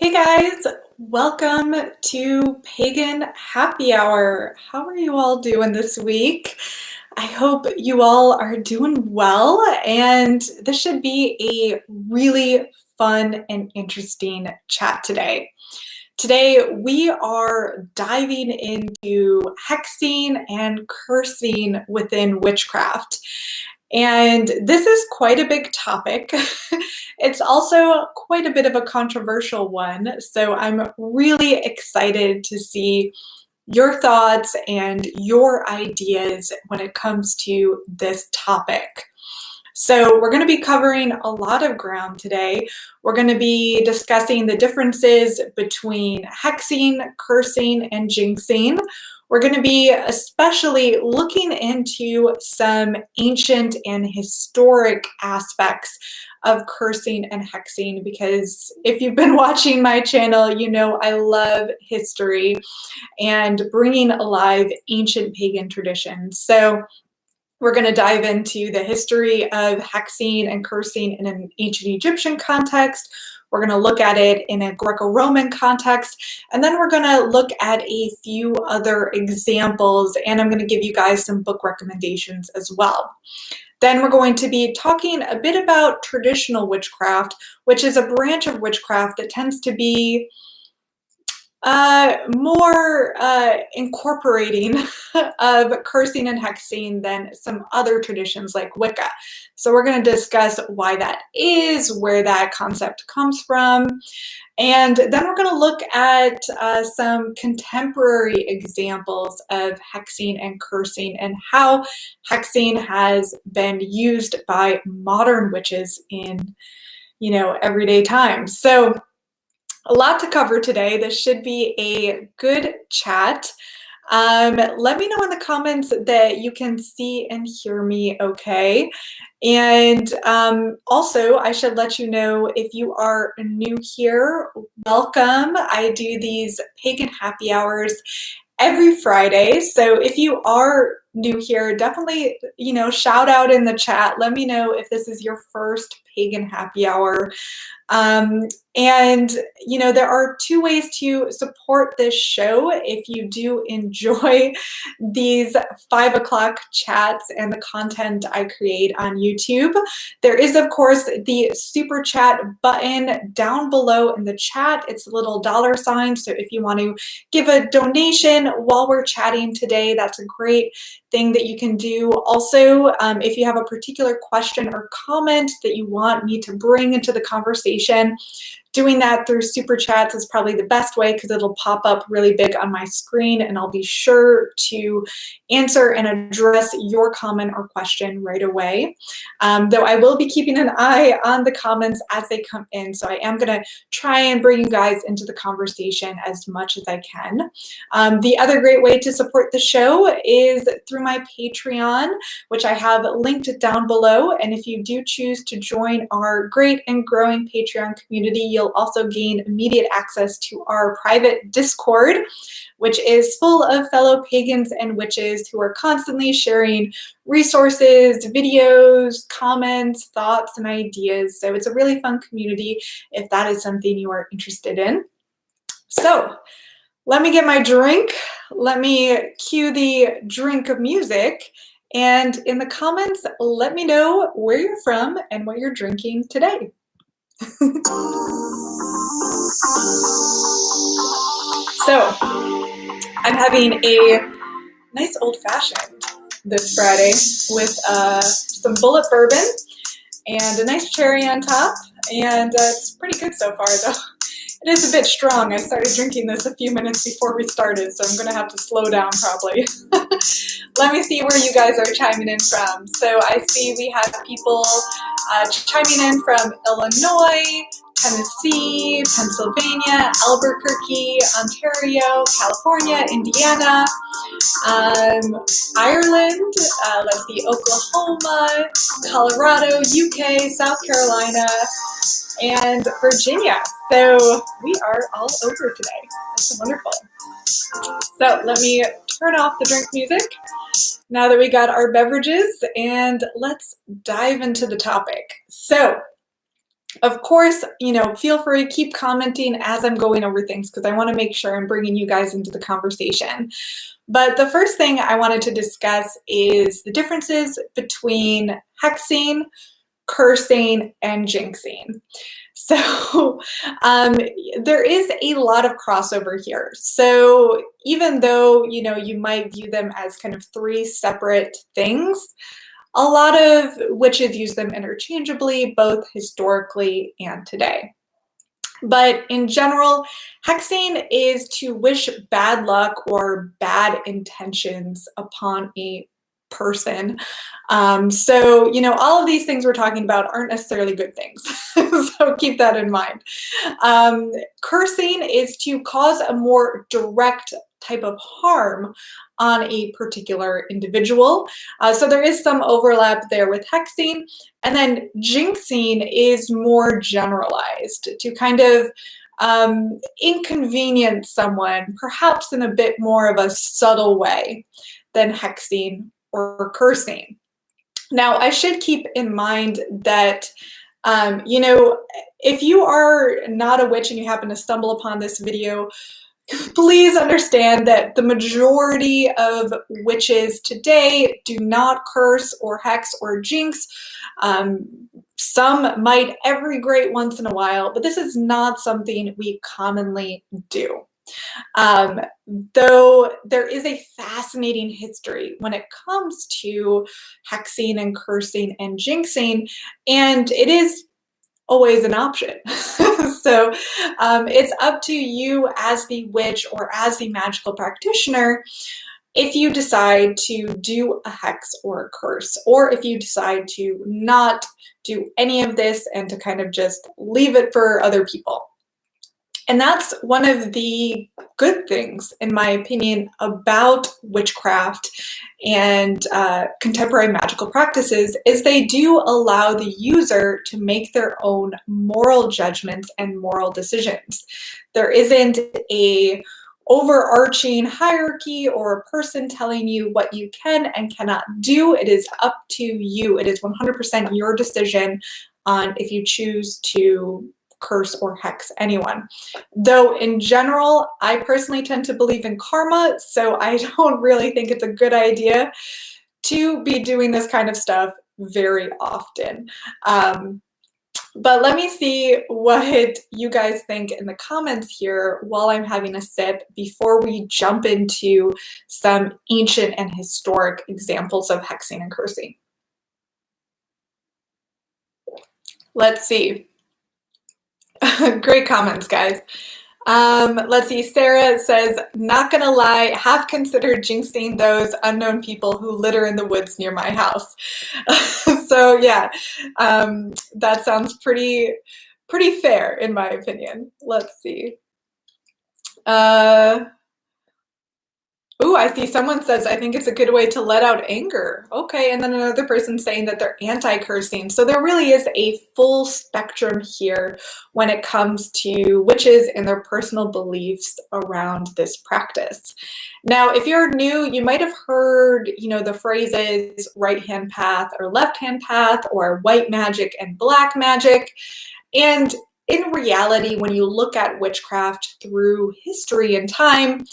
Hey guys, welcome to Pagan Happy Hour. How are you all doing this week? I hope you all are doing well, and this should be a really fun and interesting chat today. Today, we are diving into hexing and cursing within witchcraft. And this is quite a big topic. It's also quite a bit of a controversial one. So I'm really excited to see your thoughts and your ideas when it comes to this topic. So we're going to be covering a lot of ground today. We're going to be discussing the differences between hexing, cursing, and jinxing. We're going to be especially looking into some ancient and historic aspects of cursing and hexing, because if you've been watching my channel, you know I love history and bringing alive ancient pagan traditions. So we're going to dive into the history of hexing and cursing in an ancient Egyptian context. We're going to look at it in a Greco-Roman context, and then we're going to look at a few other examples, and I'm going to give you guys some book recommendations as well. Then we're going to be talking a bit about traditional witchcraft, which is a branch of witchcraft that tends to be more incorporating of cursing and hexing than some other traditions like Wicca. So we're going to discuss why that is, where that concept comes from, and then we're going to look at some contemporary examples of hexing and cursing and how hexing has been used by modern witches in, everyday times. So a lot to cover today. This should be a good chat. Let me know in the comments that you can see and hear me okay. And also, I should let you know, if you are new here, welcome. I do these pagan happy hours every Friday. So if you are new here, definitely, shout out in the chat. Let me know if this is your first pagan happy hour. And there are two ways to support this show if you do enjoy these 5 o'clock chats and the content I create on YouTube. There is, of course, the super chat button down below in the chat. It's a little $sign. So if you want to give a donation while we're chatting today, that's a great thing that you can do. Also, if you have a particular question or comment that you want me to bring into the conversation, doing that through super chats is probably the best way, because it'll pop up really big on my screen and I'll be sure to answer and address your comment or question right away. Though I will be keeping an eye on the comments as they come in, so I am going to try and bring you guys into the conversation as much as I can. The other great way to support the show is through my Patreon, which I have linked down below. And if you do choose to join our great and growing Patreon community, you'll also gain immediate access to our private Discord, which is full of fellow pagans and witches who are constantly sharing resources, videos, comments, thoughts, and ideas. So it's a really fun community if that is something you are interested in. So let me get my drink. Let me cue the drink of music. And in the comments, let me know where you're from and what you're drinking today. So I'm having a nice old-fashioned this Friday with some bullet bourbon and a nice cherry on top, and it's pretty good so far, though. It is a bit strong. I started drinking this a few minutes before we started, so I'm going to have to slow down probably. Let me see where you guys are chiming in from. So I see we have people chiming in from Illinois, Tennessee, Pennsylvania, Albuquerque, Ontario, California, Indiana, Ireland, let's see, Oklahoma, Colorado, UK, South Carolina, and Virginia. So we are all over today. That's wonderful. So let me turn off the drink music now that we got our beverages, and let's dive into the topic. So Of course, feel free, keep commenting as I'm going over things because I want to make sure I'm bringing you guys into the conversation. But the first thing I wanted to discuss is the differences between hexing, cursing, and jinxing. So there is a lot of crossover here. So even though, you might view them as kind of three separate things, a lot of witches use them interchangeably, both historically and today. But in general, hexing is to wish bad luck or bad intentions upon a person. So, all of these things we're talking about aren't necessarily good things. So keep that in mind. Cursing is to cause a more direct type of harm on a particular individual. So there is some overlap there with hexing. And then jinxing is more generalized to kind of inconvenience someone, perhaps in a bit more of a subtle way than hexing or cursing. Now, I should keep in mind that, if you are not a witch and you happen to stumble upon this video, please understand that the majority of witches today do not curse or hex or jinx. Some might every great once in a while, but this is not something we commonly do. Though there is a fascinating history when it comes to hexing and cursing and jinxing, and it is always an option. So it's up to you as the witch or as the magical practitioner if you decide to do a hex or a curse, or if you decide to not do any of this and to kind of just leave it for other people. And that's one of the good things, in my opinion, about witchcraft and contemporary magical practices is they do allow the user to make their own moral judgments and moral decisions. There isn't a overarching hierarchy or a person telling you what you can and cannot do. It is up to you. It is 100% your decision on if you choose to curse or hex anyone. Though in general, I personally tend to believe in karma, so I don't really think it's a good idea to be doing this kind of stuff very often. But let me see what you guys think in the comments here while I'm having a sip before we jump into some ancient and historic examples of hexing and cursing. Let's see. Great comments, guys. Let's see. Sarah says, not gonna lie, have considered jinxing those unknown people who litter in the woods near my house. So yeah, that sounds pretty fair in my opinion. Let's see. Ooh, I see someone says, I think it's a good way to let out anger. Okay, and then another person saying that they're anti-cursing. So there really is a full spectrum here when it comes to witches and their personal beliefs around this practice. Now, if you're new, you might have heard, the phrases right-hand path or left-hand path or white magic and black magic. And in reality, when you look at witchcraft through history and time,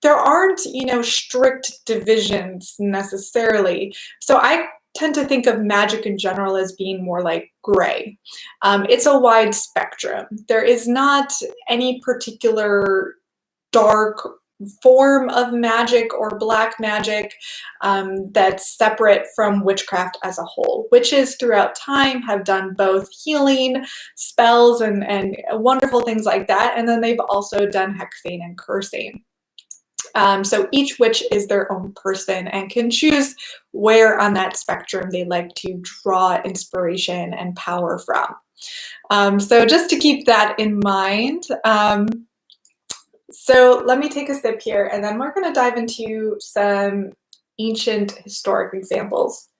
there aren't, strict divisions necessarily. So I tend to think of magic in general as being more like gray. It's a wide spectrum. There is not any particular dark form of magic or black magic that's separate from witchcraft as a whole. Witches throughout time have done both healing spells and wonderful things like that. And then they've also done hexing and cursing. So each witch is their own person and can choose where on that spectrum they like to draw inspiration and power from. So just to keep that in mind. So let me take a sip here and then we're going to dive into some ancient historic examples.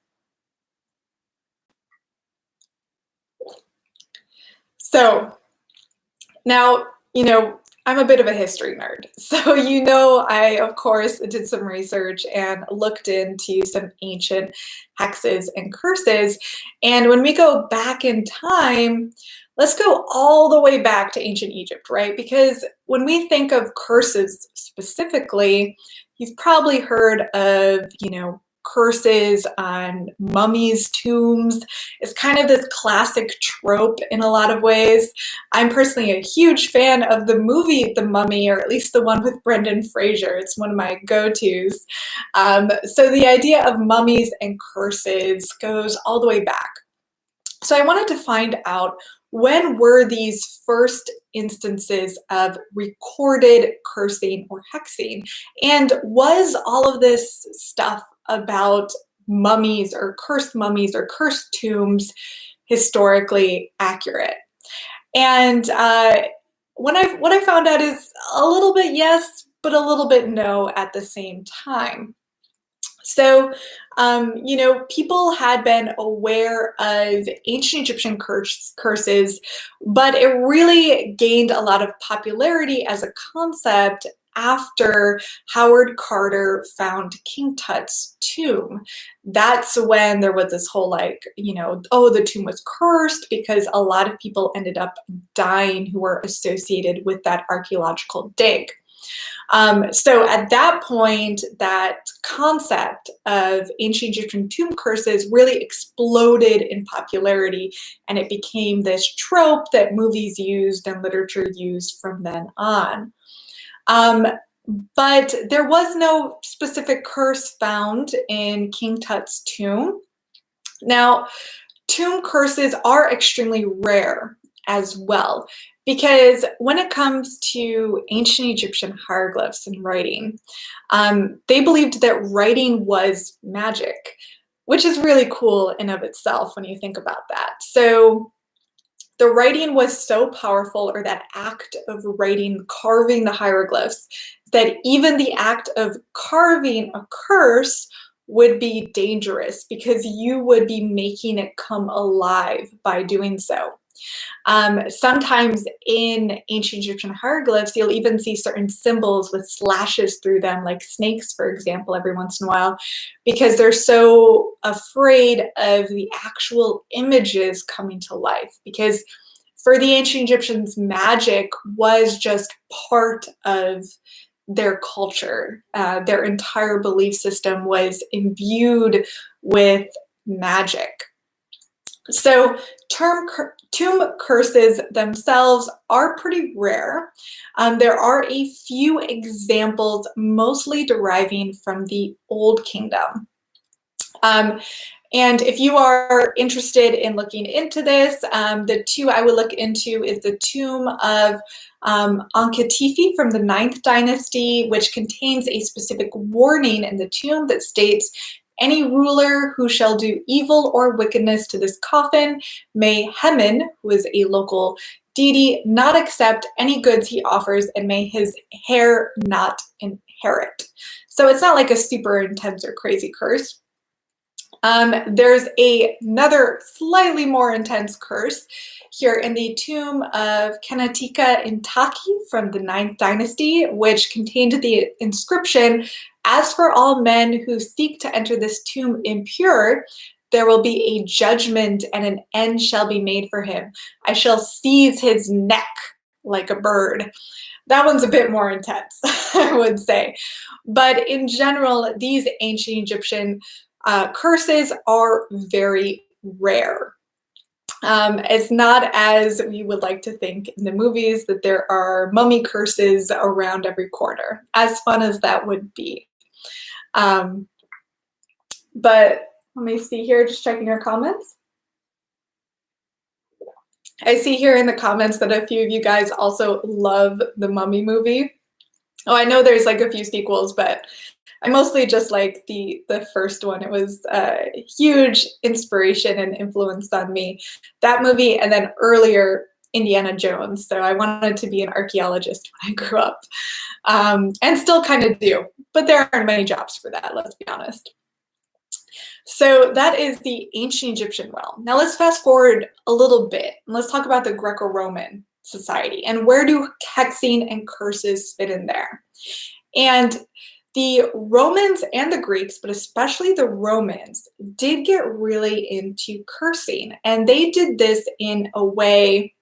So now, I'm a bit of a history nerd. So, you know, I, of course, did some research and looked into some ancient hexes and curses. And when we go back in time, let's go all the way back to ancient Egypt, right? Because when we think of curses specifically, you've probably heard of, you know, curses on mummies' tombs. It's kind of this classic trope in a lot of ways. I'm personally a huge fan of the movie The Mummy, or at least the one with Brendan Fraser. It's one of my go-tos. So the idea of mummies and curses goes all the way back. So I wanted to find out, when were these first instances of recorded cursing or hexing? And was all of this stuff about mummies or cursed tombs historically accurate? And what I found out is a little bit yes, but a little bit no at the same time. So, you know, people had been aware of ancient Egyptian curses, but it really gained a lot of popularity as a concept after Howard Carter found King Tut's tomb. That's when there was this whole, like, you know, oh, the tomb was cursed because a lot of people ended up dying who were associated with that archaeological dig. So at that point, that concept of ancient Egyptian tomb curses really exploded in popularity, and it became this trope that movies used and literature used from then on. But there was no specific curse found in King Tut's tomb. Now, tomb curses are extremely rare as well, because when it comes to ancient Egyptian hieroglyphs and writing, they believed that writing was magic, which is really cool in of itself when you think about that. So the writing was so powerful, or that act of writing, carving the hieroglyphs, that even the act of carving a curse would be dangerous because you would be making it come alive by doing so. Sometimes in ancient Egyptian hieroglyphs, you'll even see certain symbols with slashes through them, like snakes, for example, every once in a while, because they're so afraid of the actual images coming to life. Because for the ancient Egyptians, magic was just part of their culture. Their entire belief system was imbued with magic. So tomb curses themselves are pretty rare. There are a few examples, mostly deriving from the Old Kingdom. And if you are interested in looking into this, the two I would look into is the tomb of Ankhetefi from the 9th dynasty, which contains a specific warning in the tomb that states, "Any ruler who shall do evil or wickedness to this coffin, may Hemen, who is a local deity, not accept any goods he offers, and may his heir not inherit." So it's not like a super intense or crazy curse. There's another slightly more intense curse here in the tomb of Kenatika in Taki from the 9th dynasty, which contained the inscription, "As for all men who seek to enter this tomb impure, there will be a judgment and an end shall be made for him. I shall seize his neck like a bird." That one's a bit more intense, I would say. But in general, these ancient Egyptian curses are very rare. It's not as we would like to think in the movies, that there are mummy curses around every corner, as fun as that would be. But let me see here, just checking your comments. I see here in the comments that a few of you guys also love the Mummy movie. Oh, I know there's like a few sequels, but I mostly just like the first one. It was a huge inspiration and influence on me. That movie, and then earlier Indiana Jones. So I wanted to be an archaeologist when I grew up, and still kind of do, but there aren't many jobs for that, let's be honest. So that is the ancient Egyptian realm. Now let's fast forward a little bit and let's talk about the Greco-Roman society. And where do hexing and curses fit in there? And the Romans and the Greeks, but especially the Romans, did get really into cursing. And they did this in a way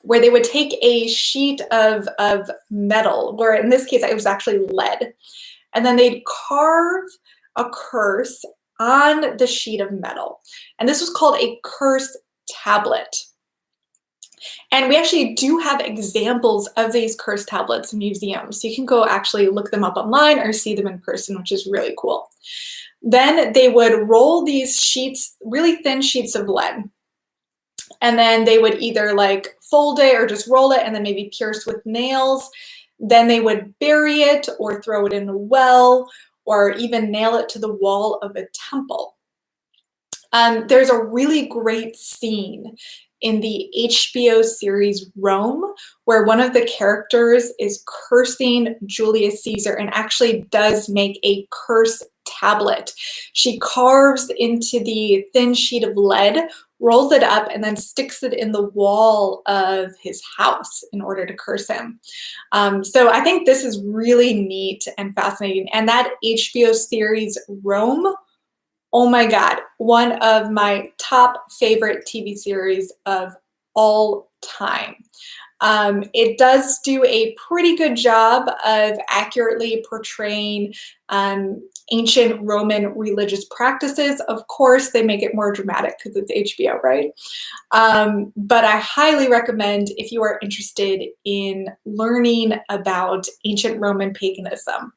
where they would take a sheet of metal, or in this case, it was actually lead, and then they'd carve a curse on the sheet of metal. And this was called a curse tablet. And we actually do have examples of these curse tablets in museums. So you can go actually look them up online or see them in person, which is really cool. Then they would roll these sheets, really thin sheets of lead. And then they would either like fold it or just roll it and then maybe pierce with nails. Then they would bury it or throw it in a well or even nail it to the wall of a temple. There's a really great scene in the HBO series Rome, where one of the characters is cursing Julius Caesar and actually does make a curse tablet. She carves into the thin sheet of lead, rolls it up, and then sticks it in the wall of his house in order to curse him. So I think this is really neat and fascinating. And that HBO series Rome, oh my God, one of my top favorite TV series of all time. It does do a pretty good job of accurately portraying ancient Roman religious practices. Of course, they make it more dramatic because it's HBO, right? But I highly recommend if you are interested in learning about ancient Roman paganism.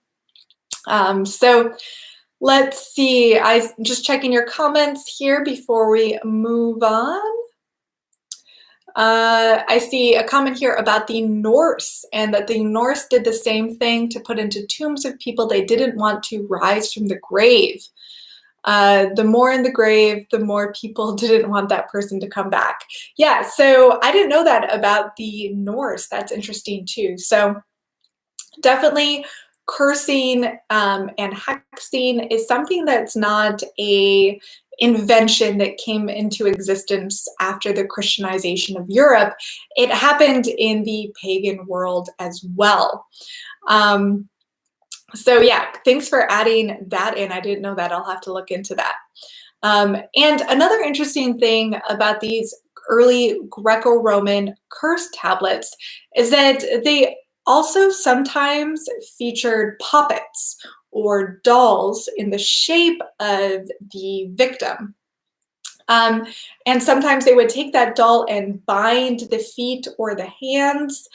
So let's see, I'm just checking your comments here before we move on. I see a comment here about the Norse, and that the Norse did the same thing to put into tombs of people they didn't want to rise from the grave. The more in the grave, the more people didn't want that person to come back. Yeah, so I didn't know that about the Norse. That's interesting too. So definitely cursing and hexing is something that's not a invention that came into existence after the Christianization of Europe. It happened in the pagan world as well. So yeah, thanks for adding that in. I didn't know that. I'll have to look into that. And another interesting thing about these early Greco-Roman curse tablets is that they also sometimes featured puppets or dolls in the shape of the victim. And sometimes they would take that doll and bind the feet or the hands.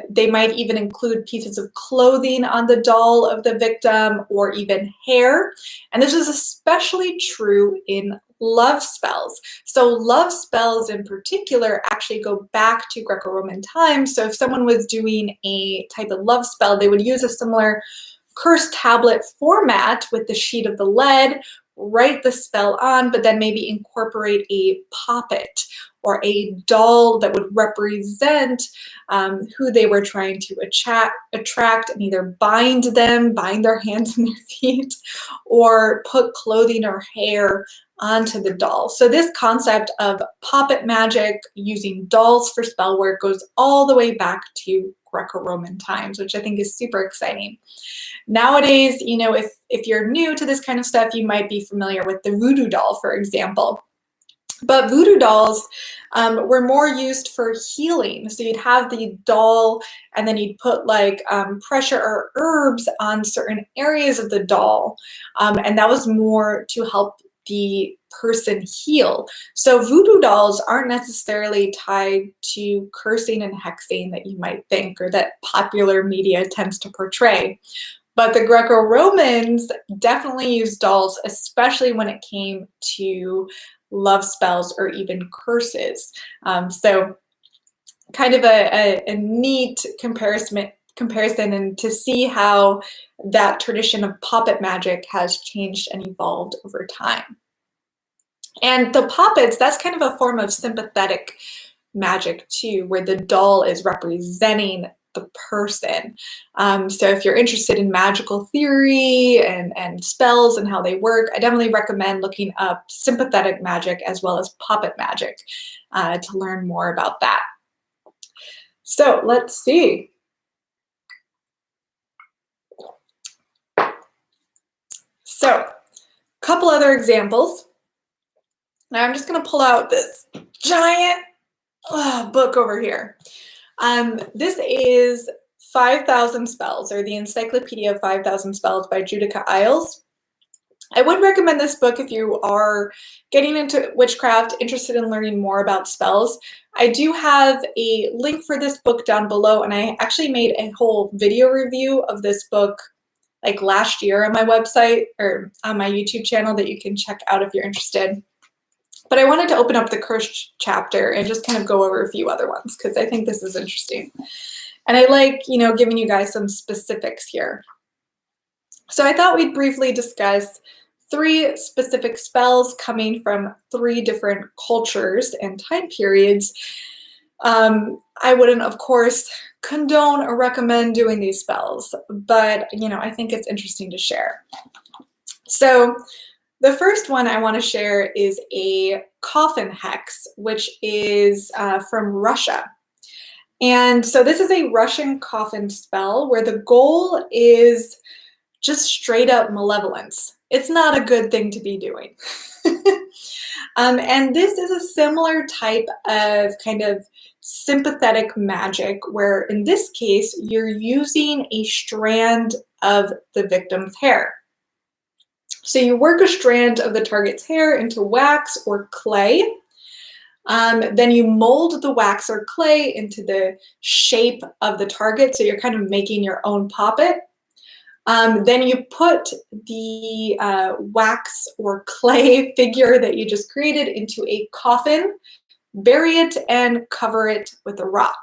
They might even include pieces of clothing on the doll of the victim or even hair. And this is especially true in love spells. So love spells in particular actually go back to Greco-Roman times. So if someone was doing a type of love spell, they would use a similar curse tablet format with the sheet of the lead, write the spell on, but then maybe incorporate a puppet or a doll that would represent who they were trying to attract, and either bind their hands and their feet, or put clothing or hair onto the doll. So this concept of puppet magic using dolls for spell work goes all the way back to Greco-Roman times, which I think is super exciting. Nowadays, you know, if you're new to this kind of stuff, you might be familiar with the voodoo doll, for example. But voodoo dolls were more used for healing. So you'd have the doll and then you'd put like pressure or herbs on certain areas of the doll. And that was more to help the person heal. So voodoo dolls aren't necessarily tied to cursing and hexing that you might think, or that popular media tends to portray. But the Greco-Romans definitely used dolls, especially when it came to love spells or even curses. So kind of a neat comparison, and to see how that tradition of puppet magic has changed and evolved over time. And the puppets, that's kind of a form of sympathetic magic too, where the doll is representing the person. So if you're interested in magical theory and spells and how they work, I definitely recommend looking up sympathetic magic as well as puppet magic to learn more about that. So let's see. So a couple other examples. Now I'm just going to pull out this giant book over here. This is 5,000 Spells, or the Encyclopedia of 5,000 Spells by Judica Isles. I would recommend this book if you are getting into witchcraft, interested in learning more about spells. I do have a link for this book down below, and I actually made a whole video review of this book like last year on my website or on my YouTube channel that you can check out if you're interested. But I wanted to open up the curse chapter and just kind of go over a few other ones because I think this is interesting. And I like, giving you guys some specifics here. So I thought we'd briefly discuss 3 specific spells coming from 3 different cultures and time periods. I wouldn't, of course, condone or recommend doing these spells, but, I think it's interesting to share. So the first one I want to share is a coffin hex, which is from Russia. And so this is a Russian coffin spell where the goal is just straight up malevolence. It's not a good thing to be doing. And this is a similar type of kind of sympathetic magic where in this case, you're using a strand of the victim's hair. So you work a strand of the target's hair into wax or clay. Then you mold the wax or clay into the shape of the target. So you're kind of making your own puppet. Then you put the wax or clay figure that you just created into a coffin, bury it, and cover it with a rock.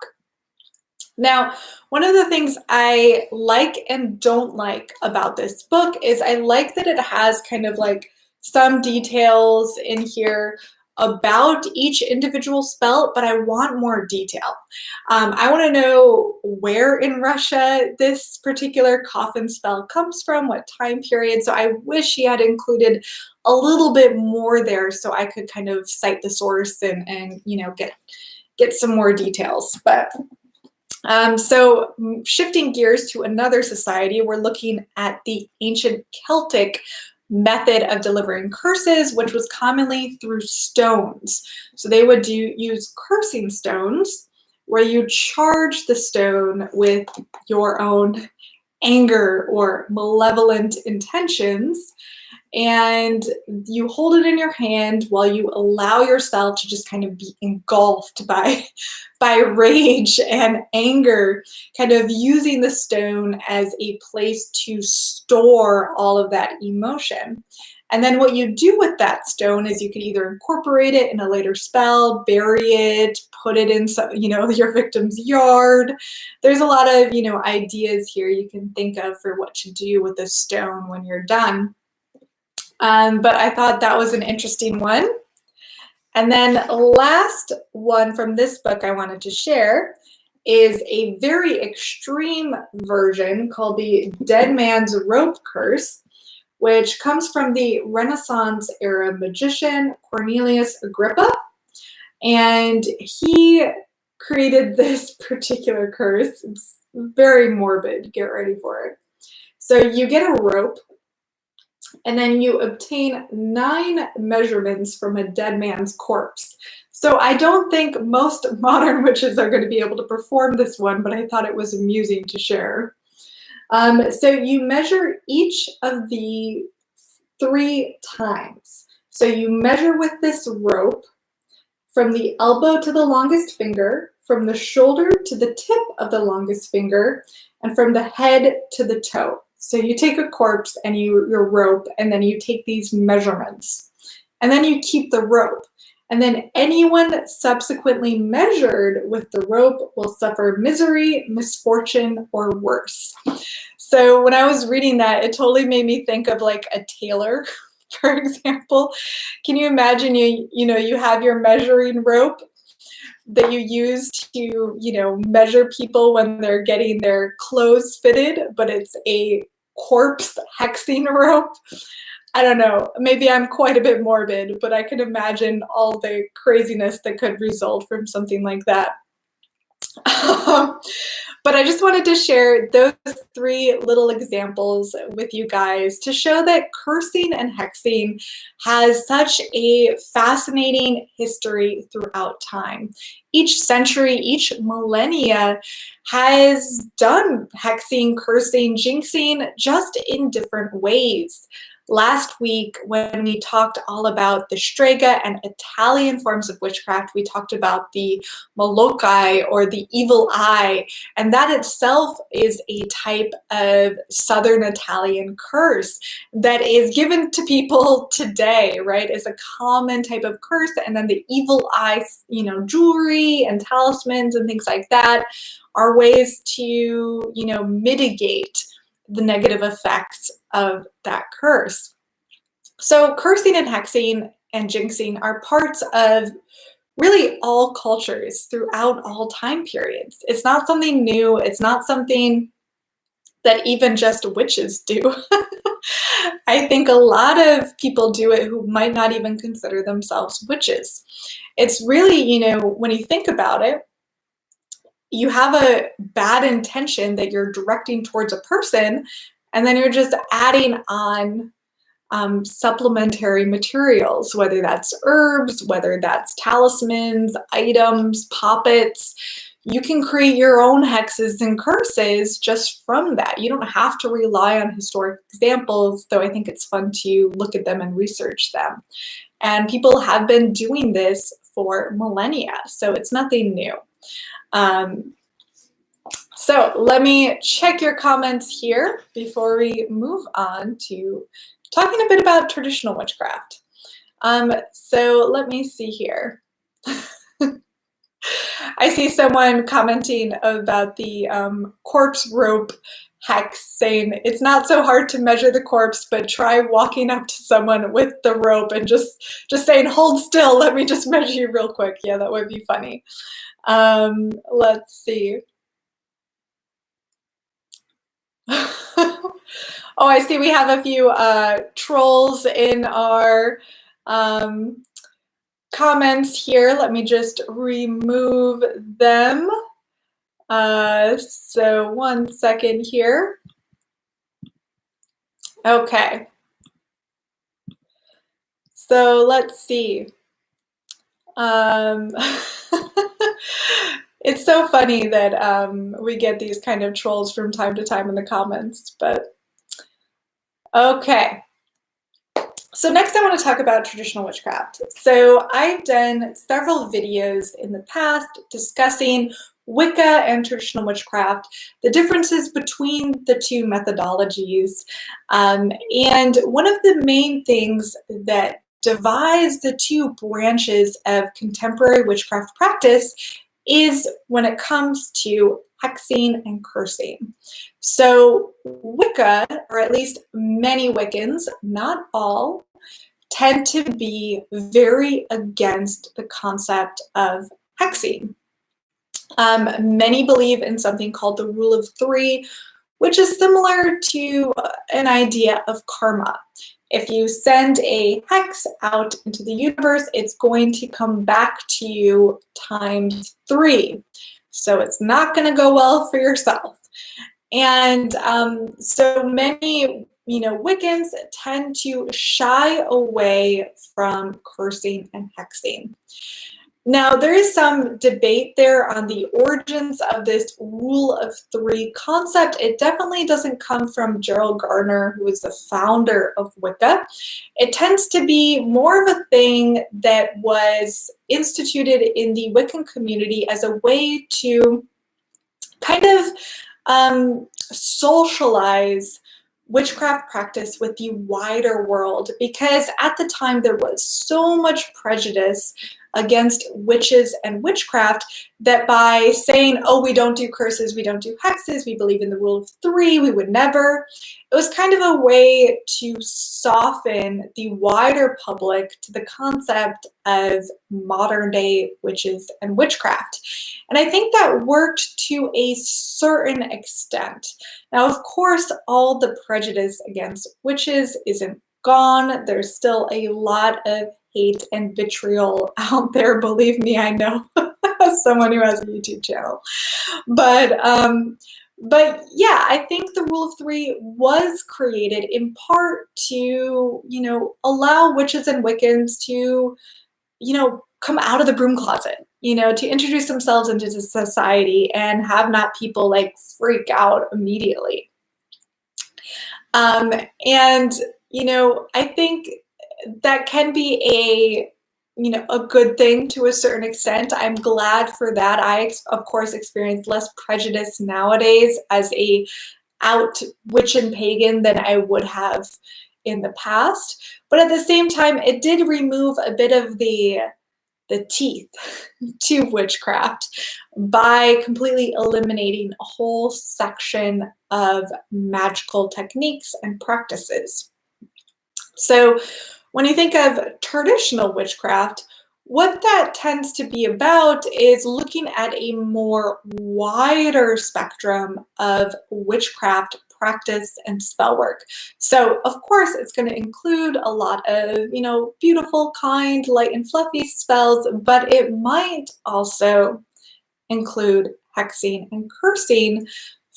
Now, one of the things I like and don't like about this book is I like that it has kind of like some details in here about each individual spell, but I want more detail. I want to know where in Russia this particular coffin spell comes from, what time period. So I wish he had included a little bit more there so I could kind of cite the source and get some more details. But so shifting gears to another society, we're looking at the ancient Celtic method of delivering curses, which was commonly through stones. So they would use cursing stones where you charge the stone with your own anger or malevolent intentions, and you hold it in your hand while you allow yourself to just kind of be engulfed by rage and anger, kind of using the stone as a place to store all of that emotion. And then what you do with that stone is you can either incorporate it in a later spell, bury it, put it in your victim's yard. There's a lot of ideas here you can think of for what to do with the stone when you're done. But I thought that was an interesting one. And then last one from this book I wanted to share is a very extreme version called the Dead Man's Rope Curse, which comes from the Renaissance era magician Cornelius Agrippa. And he created this particular curse. It's very morbid. Get ready for it. So you get a rope, and then you obtain 9 measurements from a dead man's corpse. So I don't think most modern witches are going to be able to perform this one, but I thought it was amusing to share. So you measure each of the 3 times. So you measure with this rope from the elbow to the longest finger, from the shoulder to the tip of the longest finger, and from the head to the toe. So you take a corpse and your rope, and then you take these measurements. And then you keep the rope. And then anyone subsequently measured with the rope will suffer misery, misfortune, or worse. So when I was reading that, it totally made me think of like a tailor, for example. Can you imagine you have your measuring rope that you use to, measure people when they're getting their clothes fitted, but it's a corpse hexing rope? I don't know, maybe I'm quite a bit morbid, but I can imagine all the craziness that could result from something like that. But I just wanted to share those 3 little examples with you guys to show that cursing and hexing has such a fascinating history throughout time. Each century, each millennia has done hexing, cursing, jinxing, just in different ways. Last week, when we talked all about the Strega and Italian forms of witchcraft, we talked about the Molokai, or the evil eye, and that itself is a type of Southern Italian curse that is given to people today, right? It's a common type of curse. And then the evil eye, jewelry and talismans and things like that are ways to, mitigate the negative effects of that curse. So cursing and hexing and jinxing are parts of really all cultures throughout all time periods. It's not something new. It's not something that even just witches do. I think a lot of people do it who might not even consider themselves witches. It's really, when you think about it, you have a bad intention that you're directing towards a person, and then you're just adding on supplementary materials, whether that's herbs, whether that's talismans, items, poppets. You can create your own hexes and curses just from that. You don't have to rely on historic examples, though I think it's fun to look at them and research them. And people have been doing this for millennia, so it's nothing new. So let me check your comments here before we move on to talking a bit about traditional witchcraft. So let me see here. I see someone commenting about the corpse rope hex, saying it's not so hard to measure the corpse, but try walking up to someone with the rope and just saying, hold still, let me just measure you real quick. Yeah, that would be funny. Let's see. Oh, I see we have a few trolls in our comments here. Let me just remove them. So 1 second here. Okay. So let's see. It's so funny that we get these kind of trolls from time to time in the comments, but okay. So next I want to talk about traditional witchcraft. So I've done several videos in the past discussing Wicca and traditional witchcraft, the differences between the 2 methodologies. And one of the main things that divides the 2 branches of contemporary witchcraft practice is when it comes to hexing and cursing. So Wicca, or at least many Wiccans, not all, tend to be very against the concept of hexing. Many believe in something called the rule of 3, which is similar to an idea of karma. If you send a hex out into the universe, it's going to come back to you times 3. So it's not going to go well for yourself. And so many, Wiccans tend to shy away from cursing and hexing. Now, there is some debate there on the origins of this rule of 3 concept. It definitely doesn't come from Gerald Gardner, who is the founder of Wicca. It tends to be more of a thing that was instituted in the Wiccan community as a way to kind of socialize witchcraft practice with the wider world, because at the time there was so much prejudice against witches and witchcraft that by saying, oh, we don't do curses, we don't do hexes, we believe in the rule of 3, we would never, it was kind of a way to soften the wider public to the concept of modern day witches and witchcraft. And I think that worked to a certain extent. Now, of course, all the prejudice against witches isn't gone. There's still a lot of hate and vitriol out there, believe me, I know. as someone who has a YouTube channel. But yeah, I think the rule of three was created in part to, allow witches and Wiccans to, come out of the broom closet, to introduce themselves into society and have not people like freak out immediately. And, I think that can be a good thing to a certain extent. I'm glad for that. I, of course, experience less prejudice nowadays as a out witch and pagan than I would have in the past. But at the same time, it did remove a bit of the teeth to witchcraft by completely eliminating a whole section of magical techniques and practices. So when you think of traditional witchcraft, what that tends to be about is looking at a more wider spectrum of witchcraft practice and spell work. So of course it's going to include a lot of, beautiful, kind, light and fluffy spells, but it might also include hexing and cursing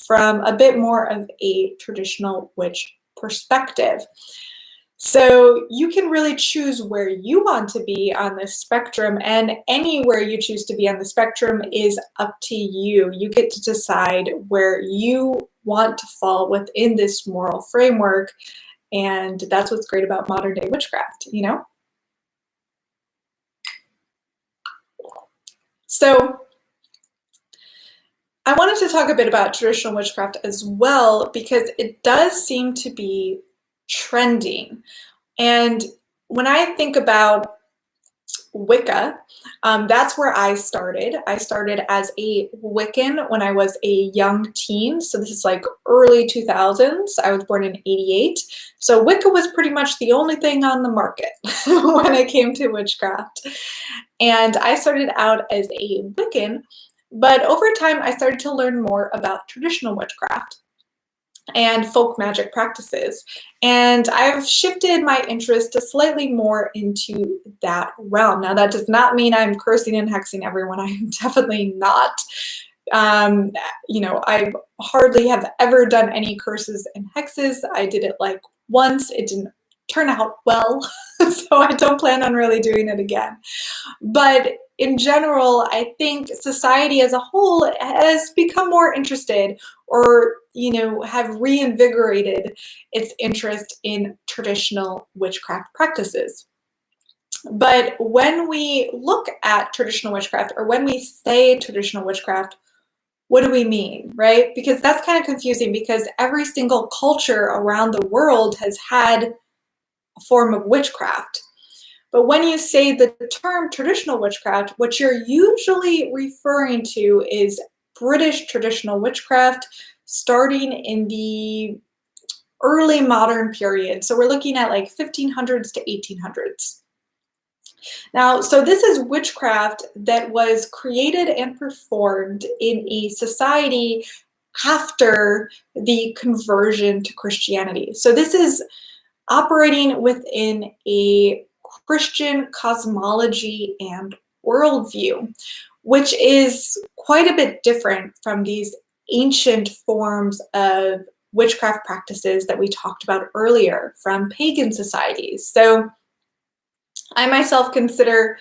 from a bit more of a traditional witch perspective. So you can really choose where you want to be on this spectrum, and anywhere you choose to be on the spectrum is up to you. You get to decide where you want to fall within this moral framework, and that's what's great about modern day witchcraft, So I wanted to talk a bit about traditional witchcraft as well, because it does seem to be trending. And when I think about Wicca, that's where I started. I started as a Wiccan when I was a young teen. So this is like early 2000s. I was born in 88. So Wicca was pretty much the only thing on the market when it came to witchcraft. And I started out as a Wiccan, but over time I started to learn more about traditional witchcraft and folk magic practices. And I've shifted my interest to slightly more into that realm. Now, that does not mean I'm cursing and hexing everyone. I'm definitely not. I hardly have ever done any curses and hexes. I did it like once. It didn't turn out well, so I don't plan on really doing it again. But in general, I think society as a whole has become more interested, or have reinvigorated its interest in traditional witchcraft practices. But when we look at traditional witchcraft, or when we say traditional witchcraft, what do we mean, right? Because that's kind of confusing, because every single culture around the world has had a form of witchcraft. But when you say the term traditional witchcraft, what you're usually referring to is British traditional witchcraft starting in the early modern period. So we're looking at like 1500s to 1800s. Now, so this is witchcraft that was created and performed in a society after the conversion to Christianity. So this is operating within a Christian cosmology and worldview, which is quite a bit different from these ancient forms of witchcraft practices that we talked about earlier from pagan societies. So I myself consider,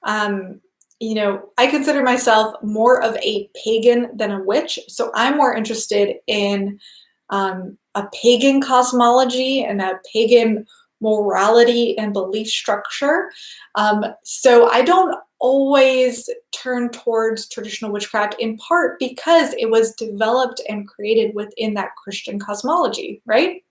I consider myself more of a pagan than a witch. So I'm more interested in a pagan cosmology and a pagan morality and belief structure. So I don't always turn towards traditional witchcraft, in part because it was developed and created within that Christian cosmology, right?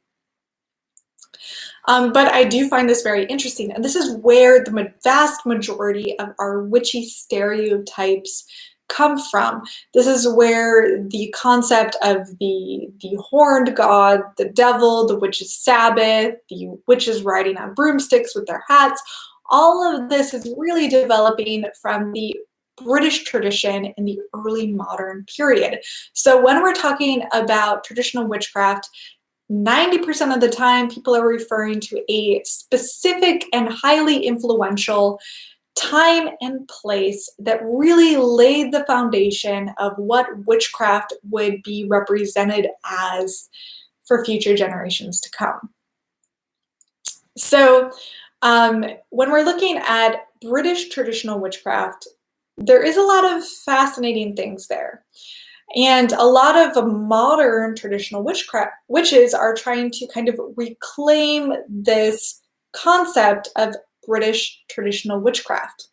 But I do find this very interesting, and this is where the vast majority of our witchy stereotypes come from. This is where the concept of the horned god, the devil, the witch's Sabbath, the witches riding on broomsticks with their hats, all of this is really developing from the British tradition in the early modern period. So when we're talking about traditional witchcraft, 90% of the time people are referring to a specific and highly influential time and place that really laid the foundation of what witchcraft would be represented as for future generations to come. So when we're looking at British traditional witchcraft, there is a lot of fascinating things there. And a lot of modern traditional witches are trying to kind of reclaim this concept of British traditional witchcraft.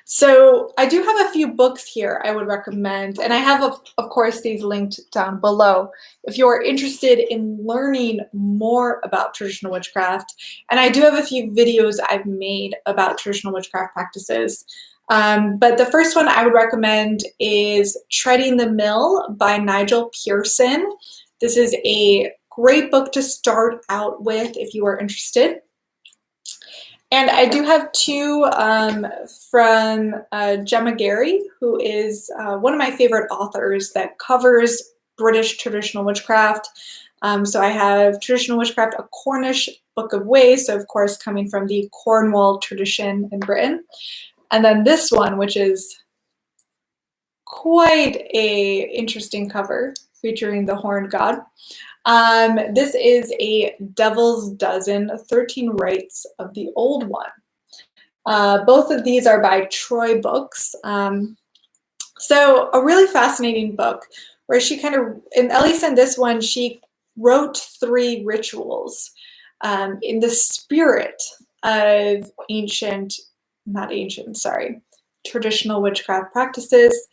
So I do have a few books here I would recommend, and I have, of course, these linked down below if you're interested in learning more about traditional witchcraft. And I do have a few videos I've made about traditional witchcraft practices. But the first one I would recommend is Treading the Mill by Nigel Pearson. This is a great book to start out with if you are interested. And I do have two from Gemma Gary, who is one of my favorite authors that covers British traditional witchcraft. So I have Traditional Witchcraft, A Cornish Book of Ways, so of course coming from the Cornwall tradition in Britain. And then this one, which is quite a interesting cover featuring the horned god. This is a Devil's Dozen, 13 Rites of the Old One. Both of these are by Troy Books. So a really fascinating book where she kind of, at least in this one, she wrote 3 rituals in the spirit of traditional witchcraft practices.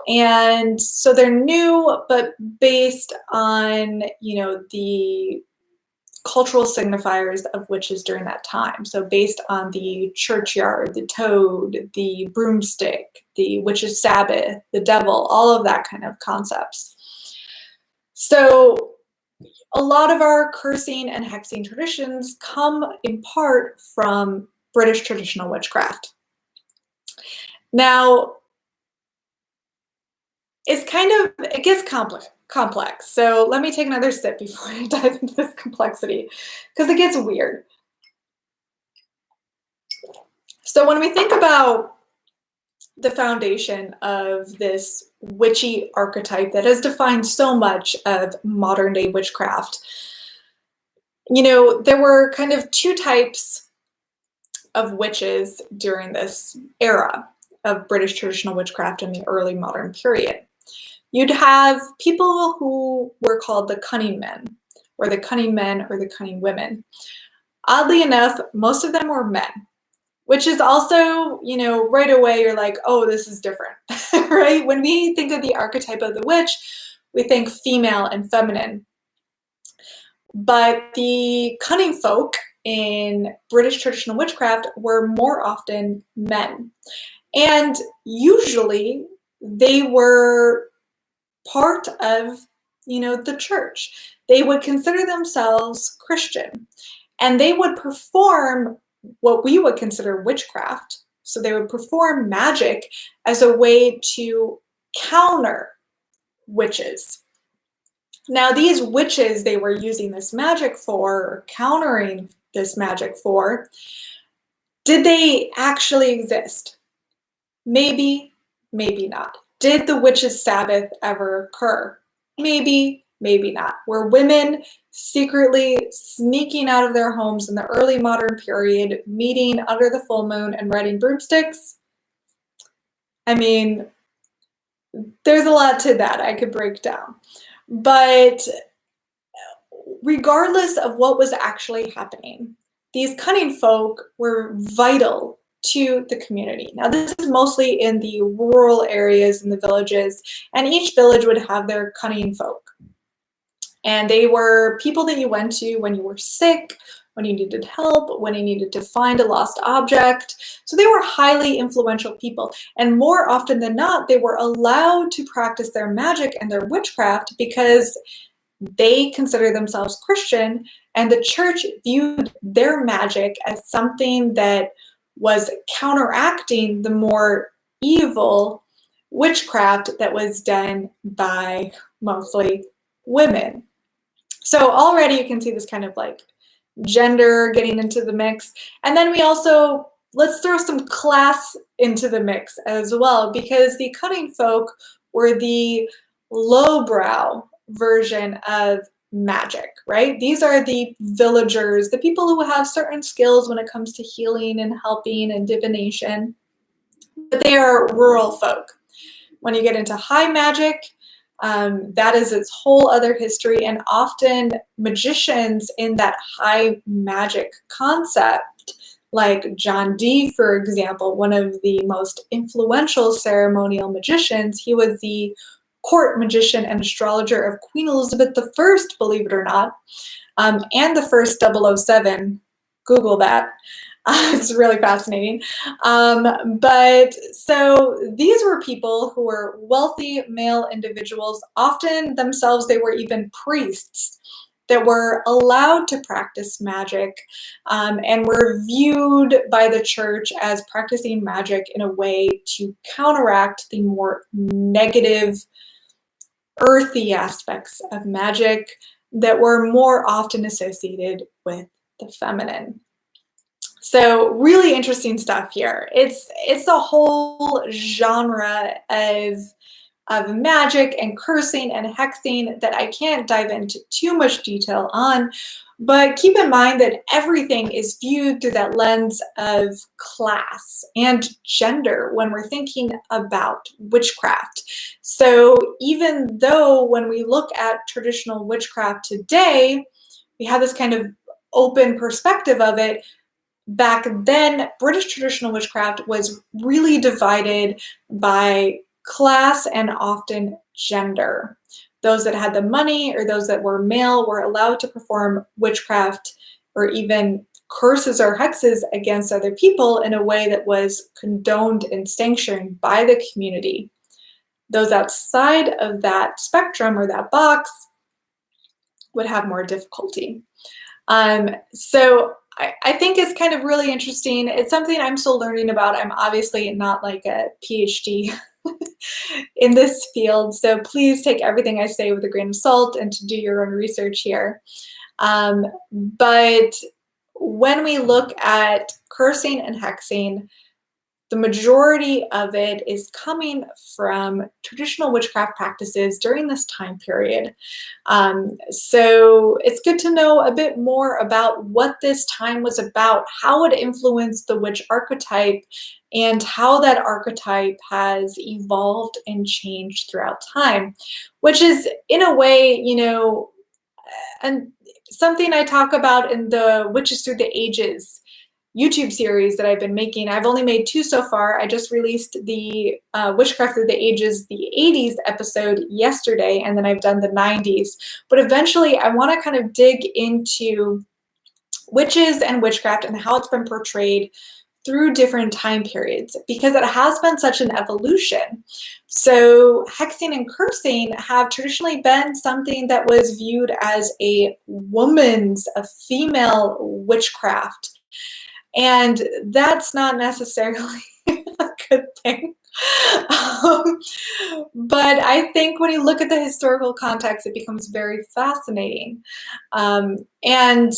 And so they're new, but based on, the cultural signifiers of witches during that time. So based on the churchyard, the toad, the broomstick, the witch's Sabbath, the devil, all of that kind of concepts. So a lot of our cursing and hexing traditions come in part from British traditional witchcraft. Now, it gets complex. So let me take another sip before I dive into this complexity, because it gets weird. So when we think about the foundation of this witchy archetype that has defined so much of modern day witchcraft, there were kind of 2 types of witches during this era of British traditional witchcraft in the early modern period. You'd have people who were called the cunning men, or the cunning men, or the cunning women. Oddly enough, most of them were men, which is also, right away you're like, oh, this is different, right? When we think of the archetype of the witch, we think female and feminine. But the cunning folk in British traditional witchcraft were more often men. And usually they were part of, the church. They would consider themselves Christian, and they would perform what we would consider witchcraft. So they would perform magic as a way to counter witches. Now, these witches they were using this magic for, or countering this magic for, did they actually exist? Maybe, maybe not. Did the witch's Sabbath ever occur? Maybe, maybe not. Were women secretly sneaking out of their homes in the early modern period, meeting under the full moon and riding broomsticks? I mean, there's a lot to that I could break down. But regardless of what was actually happening, these cunning folk were vital to the community. Now, this is mostly in the rural areas and the villages, and each village would have their cunning folk. And they were people that you went to when you were sick, when you needed help, when you needed to find a lost object. So they were highly influential people. And more often than not, they were allowed to practice their magic and their witchcraft because they considered themselves Christian, and the church viewed their magic as something that was counteracting the more evil witchcraft that was done by mostly women. So already you can see this kind of like gender getting into the mix. And then we also let's throw some class into the mix as well, because the cutting folk were the lowbrow version of magic, right? These are the villagers, the people who have certain skills when it comes to healing and helping and divination, but they are rural folk. When you get into high magic, that is its whole other history, and often magicians in that high magic concept, like John Dee, for example, one of the most influential ceremonial magicians, he was the court magician and astrologer of Queen Elizabeth I, believe it or not, and the first 007. Google that. It's really fascinating. But so these were people who were wealthy male individuals. Often themselves, they were even priests that were allowed to practice magic, and were viewed by the church as practicing magic in a way to counteract the more negative, earthy aspects of magic that were more often associated with the feminine. So really interesting stuff here. It's a whole genre of magic and cursing and hexing that I can't dive into too much detail on, but keep in mind that everything is viewed through that lens of class and gender when we're thinking about witchcraft. So even though when we look at traditional witchcraft today, we have this kind of open perspective of it, back then, British traditional witchcraft was really divided by class and often gender. Those that had the money or those that were male were allowed to perform witchcraft or even curses or hexes against other people in a way that was condoned and sanctioned by the community. Those outside of that spectrum or that box would have more difficulty. So I think it's kind of really interesting. It's something I'm still learning about. I'm obviously not like a PhD in this field, so please take everything I say with a grain of salt and to do your own research here. But when we look at cursing and hexing, the majority of it is coming from traditional witchcraft practices during this time period. So it's good to know a bit more about what this time was about, how it influenced the witch archetype, and how that archetype has evolved and changed throughout time, which is, in a way, and something I talk about in the Witches Through the Ages YouTube series that I've been making. I've only made 2 so far. I just released the Witchcraft Through the Ages, the 80s episode yesterday, and then I've done the 90s. But eventually I want to kind of dig into witches and witchcraft and how it's been portrayed through different time periods, because it has been such an evolution. So hexing and cursing have traditionally been something that was viewed as a female witchcraft. And that's not necessarily a good thing. But I think when you look at the historical context, it becomes very fascinating. And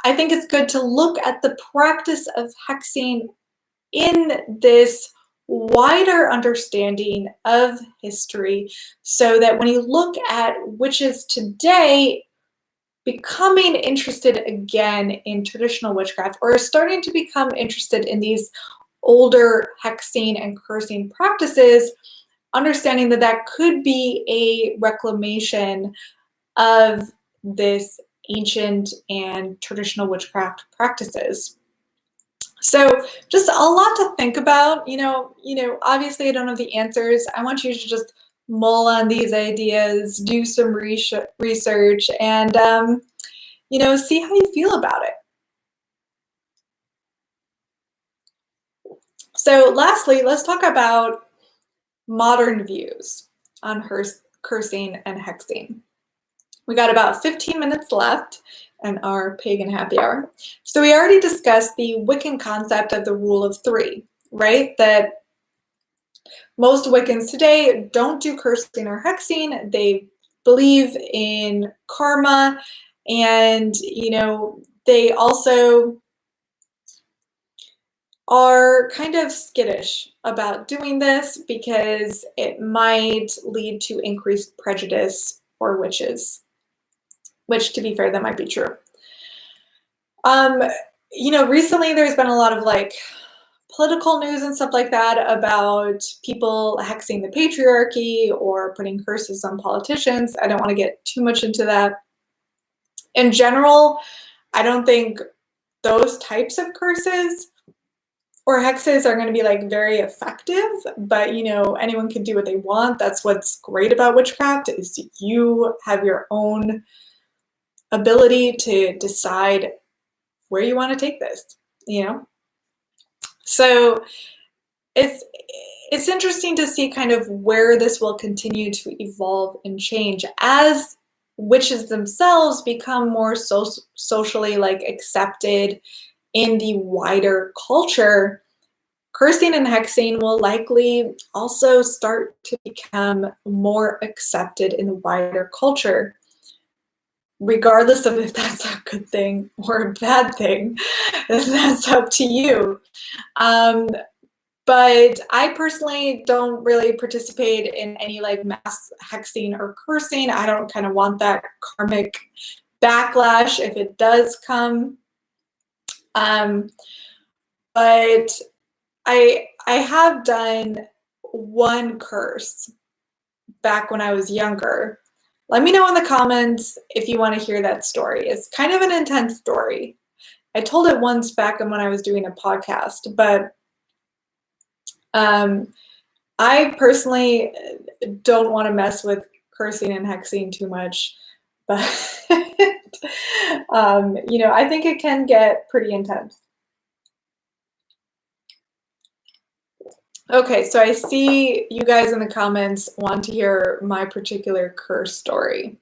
I think it's good to look at the practice of hexing in this wider understanding of history, so that when you look at witches today becoming interested again in traditional witchcraft, or starting to become interested in these older hexing and cursing practices, understanding that that could be a reclamation of this ancient and traditional witchcraft practices. So just a lot to think about. Obviously I don't have the answers. I want you to just mull on these ideas, do some research, and see how you feel about it. So lastly, let's talk about modern views on cursing and hexing. We got about 15 minutes left in our pagan happy hour. So we already discussed the Wiccan concept of the rule of 3, right? That most Wiccans today don't do cursing or hexing. They believe in karma, and they also are kind of skittish about doing this because it might lead to increased prejudice for witches, which, to be fair, that might be true. Recently there's been a lot of like political news and stuff like that about people hexing the patriarchy or putting curses on politicians. I don't want to get too much into that. In general, I don't think those types of curses or hexes are going to be like very effective, but anyone can do what they want. That's what's great about witchcraft, is you have your own ability to decide where you want to take this, So it's interesting to see kind of where this will continue to evolve and change as witches themselves become more socially like accepted in the wider culture. Cursing and hexing will likely also start to become more accepted in the wider culture, regardless of if that's a good thing or a bad thing. That's up to you. But I personally don't really participate in any like mass hexing or cursing. I don't kind of want that karmic backlash if it does come. But I have done one curse back when I was younger. Let me know in the comments if you want to hear that story. It's kind of an intense story. I told it once back when I was doing a podcast, but I personally don't want to mess with cursing and hexing too much, but I think it can get pretty intense. Okay, so I see you guys in the comments want to hear my particular curse story.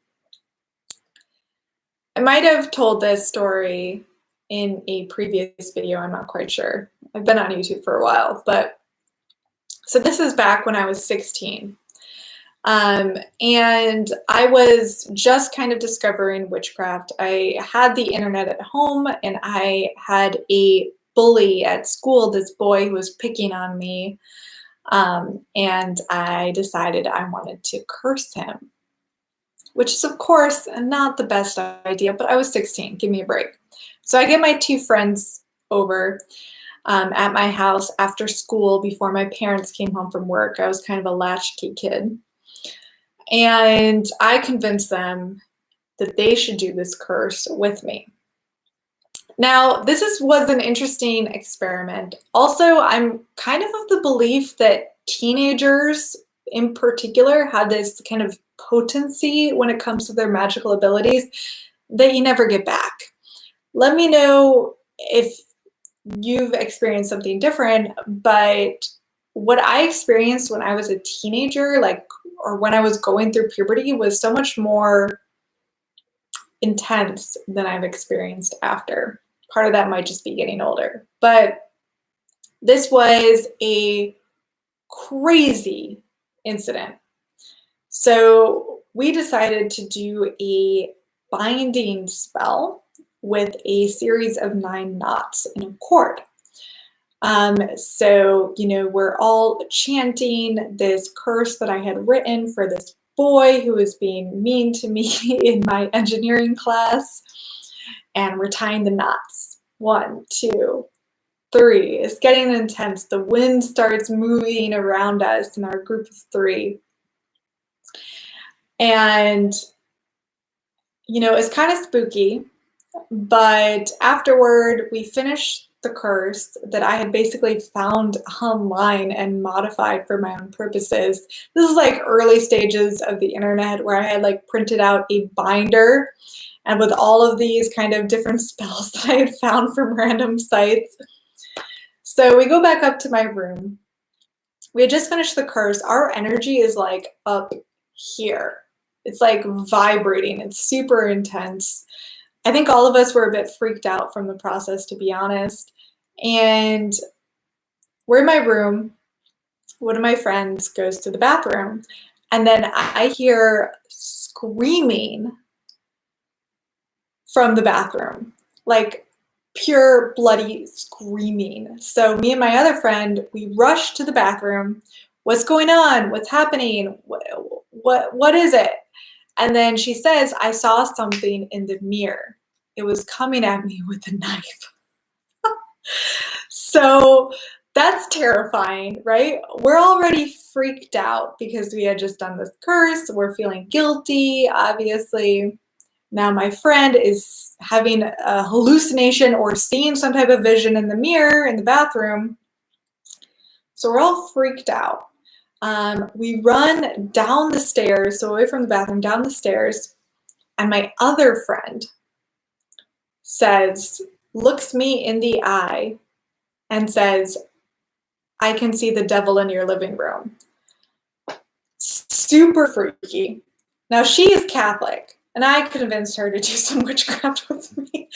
I might have told this story in a previous video, I'm not quite sure. I've been on YouTube for a while, but so this is back when I was 16. And I was just kind of discovering witchcraft. I had the internet at home and I had a bully at school, this boy who was picking on me. And I decided I wanted to curse him, which is of course not the best idea, but I was 16, give me a break. So I get my two friends over at my house after school before my parents came home from work. I was kind of a latchkey kid. And I convinced them that they should do this curse with me. Now, this was an interesting experiment. Also, I'm kind of the belief that teenagers in particular have this kind of potency when it comes to their magical abilities that you never get back. Let me know if you've experienced something different, but what I experienced when I was a teenager, or when I was going through puberty, was so much more intense than I've experienced after. Part of that might just be getting older, but this was a crazy incident. So we decided to do a binding spell with a series of 9 knots in a cord. So, we're all chanting this curse that I had written for this boy who was being mean to me in my engineering class. And we're tying the knots. 1, 2, 3. It's getting intense. The wind starts moving around us in our group of 3. And, it's kind of spooky. But afterward, we finished the curse that I had basically found online and modified for my own purposes. This is like early stages of the internet where I had printed out a binder and with all of these kind of different spells that I had found from random sites. So we go back up to my room. We had just finished the curse. Our energy is up here. It's vibrating. It's super intense. I think all of us were a bit freaked out from the process, to be honest. And we're in my room. One of my friends goes to the bathroom, and then I hear screaming from the bathroom. pure bloody screaming. So me and my other friend, we rushed to the bathroom. What's going on? What's happening? What is it? And then she says, I saw something in the mirror. It was coming at me with a knife. So that's terrifying, right? We're already freaked out because we had just done this curse. We're feeling guilty, obviously. Now my friend is having a hallucination or seeing some type of vision in the mirror in the bathroom. So we're all freaked out. We run down the stairs, so away from the bathroom, down the stairs, and my other friend looks me in the eye and says, I can see the devil in your living room. Super freaky. Now she is Catholic, and I convinced her to do some witchcraft with me.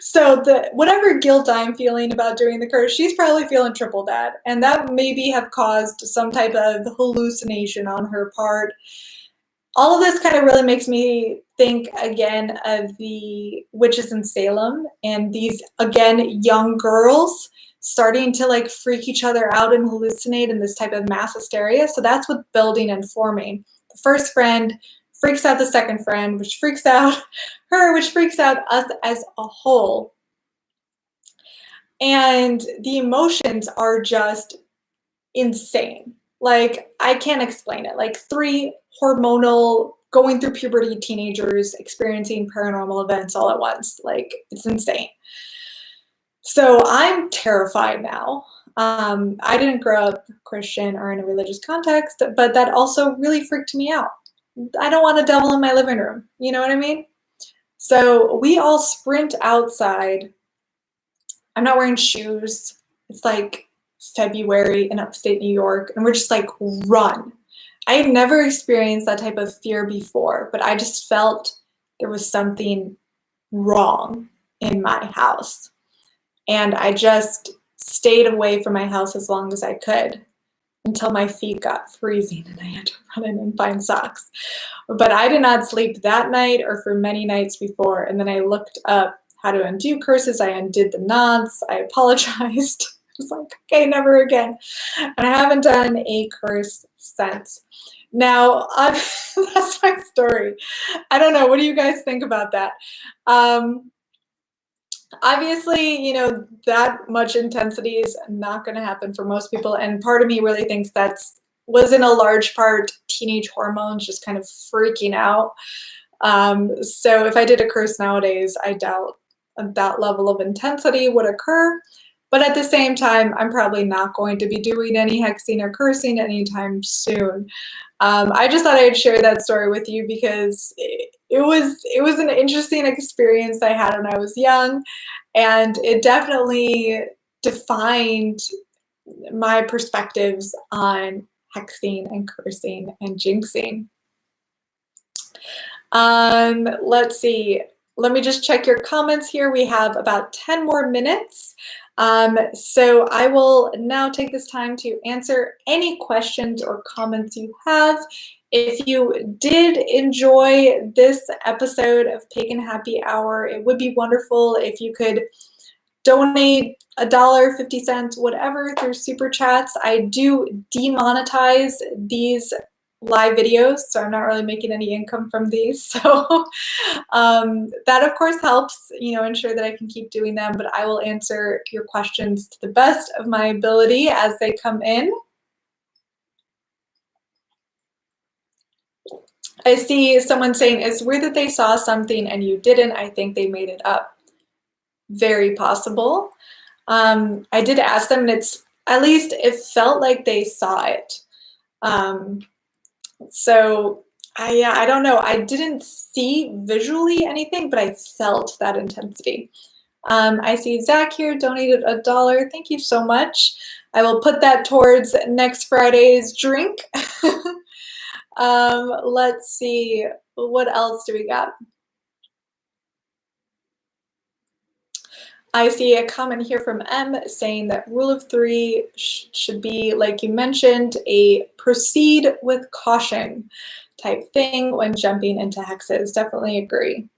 So whatever guilt I'm feeling about doing the curse, she's probably feeling triple that. And that maybe have caused some type of hallucination on her part. All of this kind of really makes me think again of the witches in Salem and these, again, young girls starting to like freak each other out and hallucinate in this type of mass hysteria. So that's what's building and forming. The first friend freaks out the second friend, which freaks out her, which freaks out us as a whole. And the emotions are just insane. Like, I can't explain it. Like 3 hormonal, going through puberty teenagers experiencing paranormal events all at once. Like, it's insane. So I'm terrified now. I didn't grow up Christian or in a religious context, but that also really freaked me out. I don't want a devil in my living room. You know what I mean? So we all sprint outside. I'm not wearing shoes. It's like February in upstate New York, and we're just like, run. I had never experienced that type of fear before, but I just felt there was something wrong in my house. And I just stayed away from my house as long as I could until my feet got freezing and I had to run in and find socks. But I did not sleep that night or for many nights before. And then I looked up how to undo curses. I undid the knots. I apologized. I was like, okay, never again. And I haven't done a curse since. Now, that's my story. I don't know. What do you guys think about that? Obviously, you know, that much intensity is not going to happen for most people. And part of me really thinks was in a large part teenage hormones just kind of freaking out. So if I did a curse nowadays, I doubt that level of intensity would occur. But at the same time, I'm probably not going to be doing any hexing or cursing anytime soon. I just thought I'd share that story with you because it was an interesting experience I had when I was young, and it definitely defined my perspectives on hexing and cursing and jinxing. Let's see. Let me just check your comments here. We have about 10 more minutes. So I will now take this time to answer any questions or comments you have. If you did enjoy this episode of Pagan Happy Hour, it would be wonderful if you could donate $1, 50 cents, whatever, through Super Chats. I do demonetize these live videos, so I'm not really making any income from these. So that of course helps, you know, ensure that I can keep doing them, but I will answer your questions to the best of my ability as they come in. I see someone saying, it's weird that they saw something and you didn't. I think they made it up. Very possible. I did ask them, and at least it felt like they saw it. So I don't know. I didn't see visually anything, but I felt that intensity. I see Zach here donated $1. Thank you so much. I will put that towards next Friday's drink. Let's see. What else do we got? I see a comment here from M saying that rule of 3 should be, like you mentioned, a proceed with caution type thing when jumping into hexes. Definitely agree.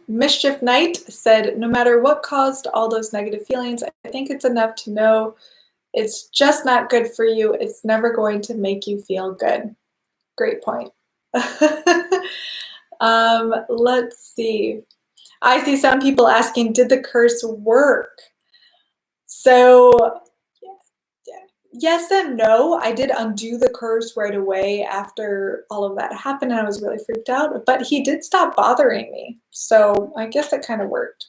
Mischief Knight said, no matter what caused all those negative feelings, I think it's enough to know it's just not good for you. It's never going to make you feel good. Great point. Let's see. I see some people asking, did the curse work? So yes and no. I did undo the curse right away after all of that happened, and I was really freaked out, but he did stop bothering me. So I guess that kind of worked.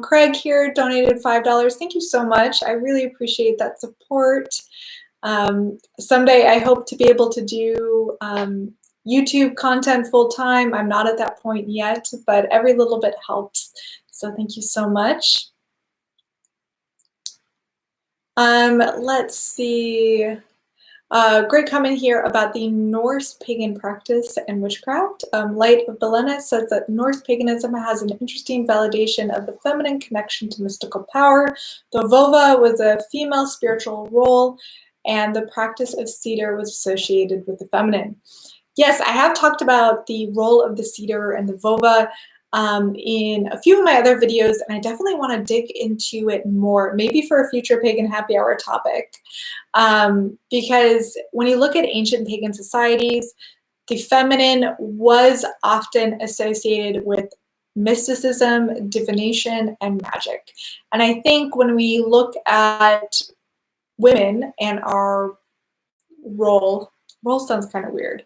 Craig here donated $5. Thank you so much. I really appreciate that support. Someday I hope to be able to do YouTube content full time. I'm not at that point yet, but every little bit helps. So thank you so much. Let's see. Great comment here about the Norse pagan practice and witchcraft. Light of Belena says that Norse paganism has an interesting validation of the feminine connection to mystical power. The vova was a female spiritual role, and the practice of cedar was associated with the feminine. Yes, I have talked about the role of the cedar and the vova in a few of my other videos, and I definitely want to dig into it more, maybe for a future Pagan Happy Hour topic. Because when you look at ancient pagan societies, the feminine was often associated with mysticism, divination, and magic. And I think when we look at women and our role sounds kind of weird,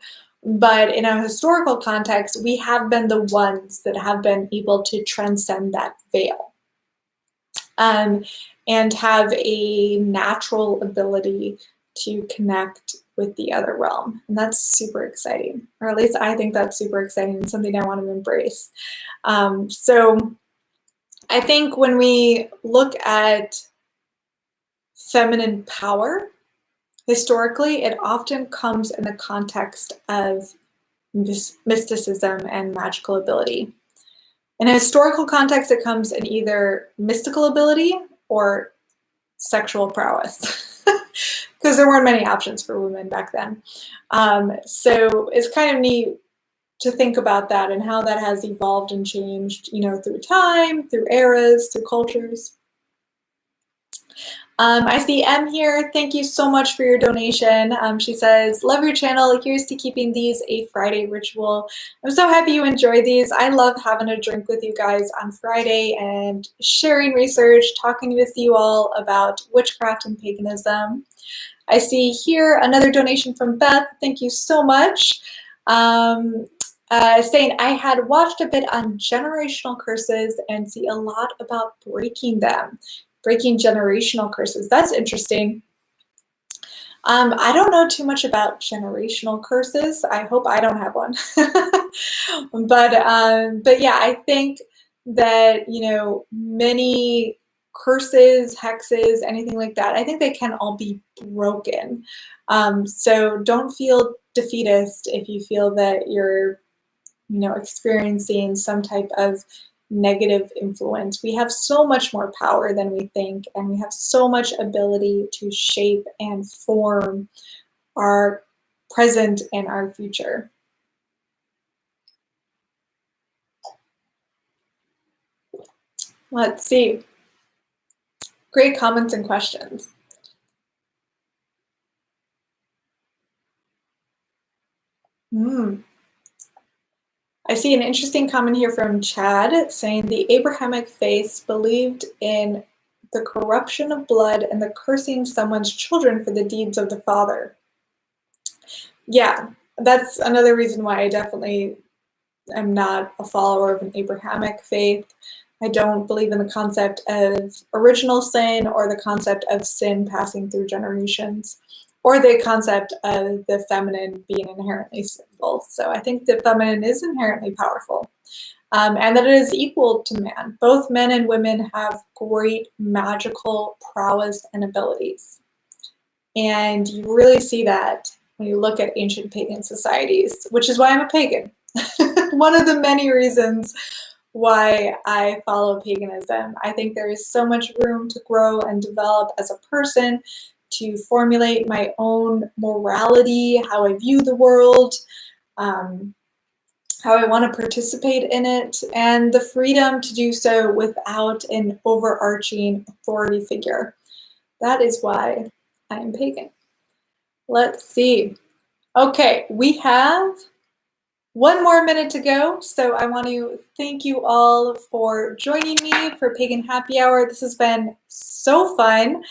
but in a historical context, we have been the ones that have been able to transcend that veil and have a natural ability to connect with the other realm. And that's super exciting, or at least I think that's super exciting and something I want to embrace. So I think when we look at feminine power, historically, it often comes in the context of mysticism and magical ability. In a historical context, it comes in either mystical ability or sexual prowess, because there weren't many options for women back then. So it's kind of neat to think about that and how that has evolved and changed, you know, through time, through eras, through cultures. I see M here. Thank you so much for your donation. She says, love your channel. Here's to keeping these a Friday ritual. I'm so happy you enjoy these. I love having a drink with you guys on Friday and sharing research, talking with you all about witchcraft and paganism. I see here another donation from Beth. Thank you so much. Saying, I had watched a bit on generational curses and see a lot about breaking them. Breaking generational curses. That's interesting. I don't know too much about generational curses. I hope I don't have one. But yeah, I think that, you know, many curses, hexes, anything like that, I think they can all be broken. So don't feel defeatist if you feel that you're, you know, experiencing some type of negative influence. We have so much more power than we think, and we have so much ability to shape and form our present and our future. Let's see. Great comments and questions. I see an interesting comment here from Chad saying the Abrahamic faith believed in the corruption of blood and the cursing someone's children for the deeds of the father. Yeah, that's another reason why I definitely am not a follower of an Abrahamic faith. I don't believe in the concept of original sin or the concept of sin passing through generations, or the concept of the feminine being inherently sinful. So I think the feminine is inherently powerful, and that it is equal to man. Both men and women have great magical prowess and abilities. And you really see that when you look at ancient pagan societies, which is why I'm a pagan. One of the many reasons why I follow paganism. I think there is so much room to grow and develop as a person, to formulate my own morality, how I view the world, how how I want to participate in it, and the freedom to do so without an overarching authority figure. That is why I am pagan. Let's see. Okay, we have one more minute to go, so I want to thank you all for joining me for Pagan Happy Hour. This has been so fun.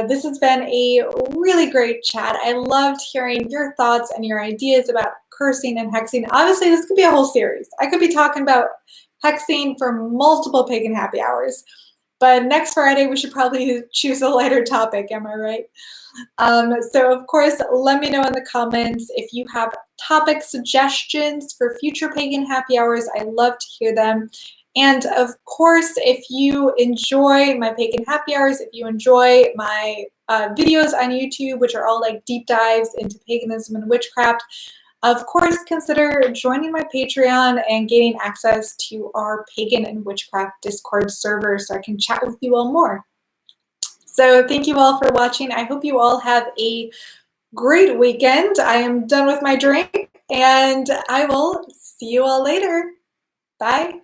This has been a really great chat. I loved hearing your thoughts and your ideas about cursing and hexing. Obviously, this could be a whole series. I could be talking about hexing for multiple Pagan Happy Hours. But next Friday, we should probably choose a lighter topic. Am I right? So, of course, let me know in the comments if you have topic suggestions for future Pagan Happy Hours. I love to hear them. And of course, if you enjoy my Pagan Happy Hours, if you enjoy my videos on YouTube, which are all like deep dives into paganism and witchcraft, of course, consider joining my Patreon and gaining access to our Pagan and Witchcraft Discord server so I can chat with you all more. So thank you all for watching. I hope you all have a great weekend. I am done with my drink, and I will see you all later. Bye.